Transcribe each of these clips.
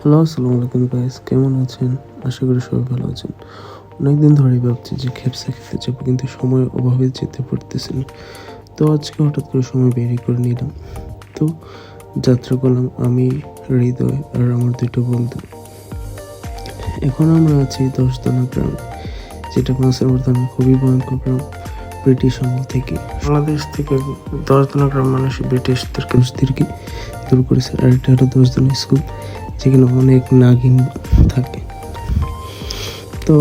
Hello, আসসালামু আলাইকুম guys, কেমন আছেন? আশা করি সবাই ভালো আছেন। অনেকদিন ধরেই ভাবছি যে খেপসা খেতে যাবো, কিন্তু সময়ের অভাবে যেতে পারতেছি না। তো আজকে হঠাৎ করে সময় বেরিয়ে করে নিলাম। তো যাত্রা করলাম আমি, হৃদয় আর আমার দুটো বন্ধু। এখন আমরা আছি 10 দোনা গ্রামে, যেটা মাছের মধ্যে খুবই ভয়ঙ্কর গ্রাম। ব্রিটিশ আমল থেকে, বাংলাদেশ থেকে 10 দোনা গ্রাম মানুষ ব্রিটিশদেরকে দূর করেছে। আর এটা হলো 10 দোনা স্কুল, যেখানে অনেক নাগিন থাকে। তো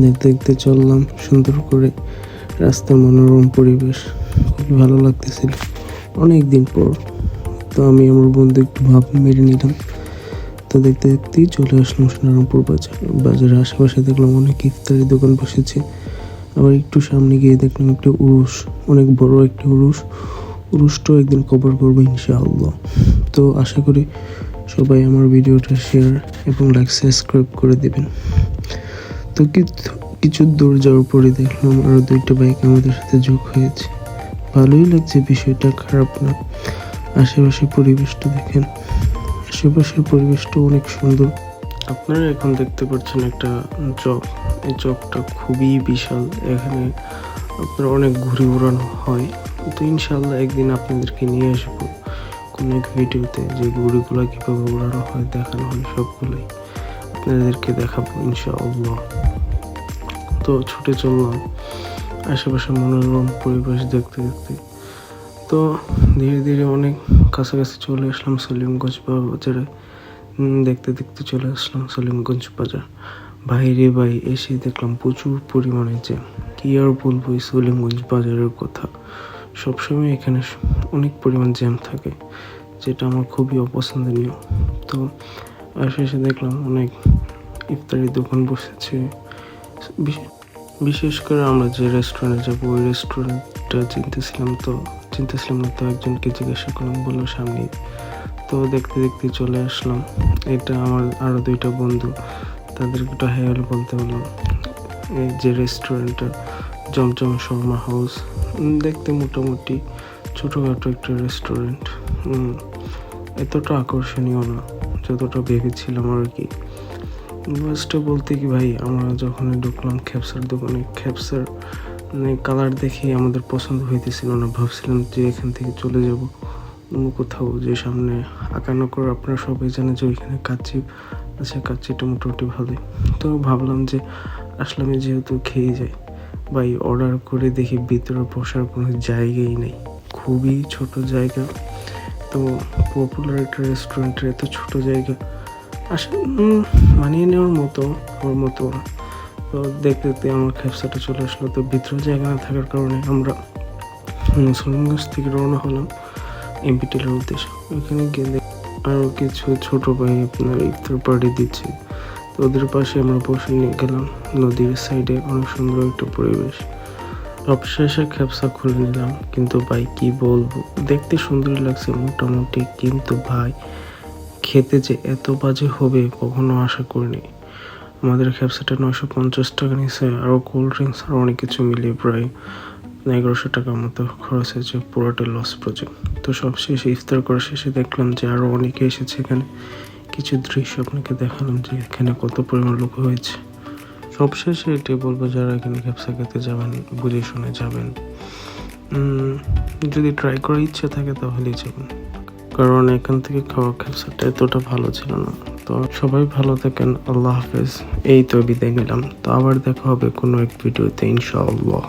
দেখতে দেখতে চললাম সুন্দর করে, রাস্তার মনোরম পরিবেশ খুবই ভালো লাগতেছিল অনেক দিন পর। তো আমি আমার বন্ধু একটু ভাব মেরে নিলাম। তো দেখতে দেখতেই চলে আসলাম সোনারামপুর বাজারের আশেপাশে দেখলাম অনেক ইফতারি দোকান বসেছে। আবার একটু সামনে গিয়ে দেখলাম একটা উরুস, অনেক বড় একটা উরুসটাও একদিন কভার করবো ইনশাআল্লাহ। তো আশা করি সবাই আমার ভিডিওটা শেয়ার এবং লাইক সাবস্ক্রাইব করে দেবেন। তো কিছু দূর যাওয়ার পরে দেখলাম আরও 2টা বাইক আমাদের সাথে যোগ হয়েছে। ভালোই লাগছে, বিষয়টা খারাপ না। আশেপাশের পরিবেশটা দেখেন, আশেপাশের পরিবেশটা অনেক সুন্দর। আপনারা এখন দেখতে পাচ্ছেন একটা চক। এই চকটা খুবই বিশাল। এখানে আপনার অনেক ঘুরে উড়ানো হয়। তো ইনশাল্লাহ একদিন আপনাদেরকে নিয়ে আসবো কোনো এক ভিডিওতে, যে ঘুড়িগুলো কীভাবে উড়ানো হয় দেখানো হয়, সবগুলোই আপনাদেরকে দেখাবো ইনশাআল্লাহ। তো ছুটে চললাম আশেপাশে মনোরম পরিবেশ দেখতে দেখতে। তো ধীরে ধীরে অনেক কাছাকাছি চলে আসলাম সলিমগঞ্জ বাজারে। দেখতে দেখতে চলে আসলাম সলিমগঞ্জ বাজার। বাইরে এসে দেখলাম প্রচুর পরিমাণে জ্যাম। কি আর বলবো এই সলিমগঞ্জ বাজারের কথা। সবসময় এখানে অনেক পরিমাণ জ্যাম থাকে, যেটা আমার খুবই অপছন্দনীয়। তো আশেপাশে দেখলাম অনেক ইফতারি দোকান বসেছে। বিশেষ করে আমরা যে রেস্টুরেন্টে যাবো, ওই রেস্টুরেন্টটা চিনতেছিলাম না। তো একজনকে জিজ্ঞাসা করলাম, বললো সামনে। তো দেখতে দেখতে চলে আসলাম। এটা আমার আরও 2টা বন্ধু, তাদেরকে একটু হ্যাঁ বলতে বললাম। এই যে রেস্টুরেন্টটা জমজম শর্মা হাউস, দেখতে মোটামুটি ছোটোখাটো একটা রেস্টুরেন্ট। এতটা আকর্ষণীয় না যতটা ভেবেছিলাম আর কি। ফার্স্টে বলতে কি ভাই, আমরা যখন ঢুকলাম খেপসার দোকানে, খেপসার কালার দেখে আমাদের পছন্দ হইতেছিল না। ভাবছিলাম যে এখান থেকে চলে যাব অন্য কোথাও, যে সামনে আকানগর আপনারা সবাই জানে যে ওইখানে কাচ্চি আছে। কাচ্চিটা মোটামুটি ভালোই। তো ভাবলাম যে আসলে আমি যেহেতু খেয়ে যাই, ভাই অর্ডার করে দেখি ভিতরে বসার কোনো জায়গাই নেই, খুবই ছোট জায়গা। তো পপুলার একটা রেস্টুরেন্টের এত ছোট জায়গা আসলে মানিয়ে নেওয়ার মতো আমার মতো। তো দেখতে দেখতে আমার খেপসাটা চলে আসলো। তো ভিতরে জায়গা না থাকার কারণে আমরা সলিমগঞ্জ থেকে রওনা হলাম এমপিটিলের উদ্দেশ্যে। ওইখানে গিয়ে আরও কিছু ছোট ভাই আপনার ইফতার পার্টি দিচ্ছে। তো ওদের পাশে আমরা বসে নিয়ে গেলাম। নদীর সাইডে অনেক সুন্দর একটা পরিবেশ। সবশেষে খেপসা খুলে নিলাম, কিন্তু ভাই কি বলবো, দেখতে সুন্দরই লাগছে মোটামুটি, কিন্তু ভাই খেতে যে এত বাজে হবে কখনো আশা করিনি। আমাদের খেপসাটা 950 টাকা নিয়েছে, আরও কোল্ড ড্রিঙ্কস আর অনেক কিছু মিলিয়ে প্রায় 1100 টাকার মতো খরচ হয়েছে। পুরোটা লস প্রজেক্ট। তো সব শেষে ইফতার করা শেষে দেখলাম যে আরও অনেকে এসেছে এখানে। কিছু দৃশ্য আপনাকে দেখালাম যে এখানে কত পরিমাণ লোক হয়েছে। সবশেষে এটাই বলবো, যারা এখানে খেপসা খেতে যাবেন বুঝে শুনে যাবেন। যদি ট্রাই করার ইচ্ছে থাকে তাহলেই যাবেন, কারণ এখান থেকে খাওয়া খেপসাটা এতটা ভালো ছিল না। তো সবাই ভালো থাকেন, আল্লাহ হাফেজ। এই তো বিদায় নিলাম। তো আবার দেখা হবে কোনো এক ভিডিওতে ইনশাআল্লাহ।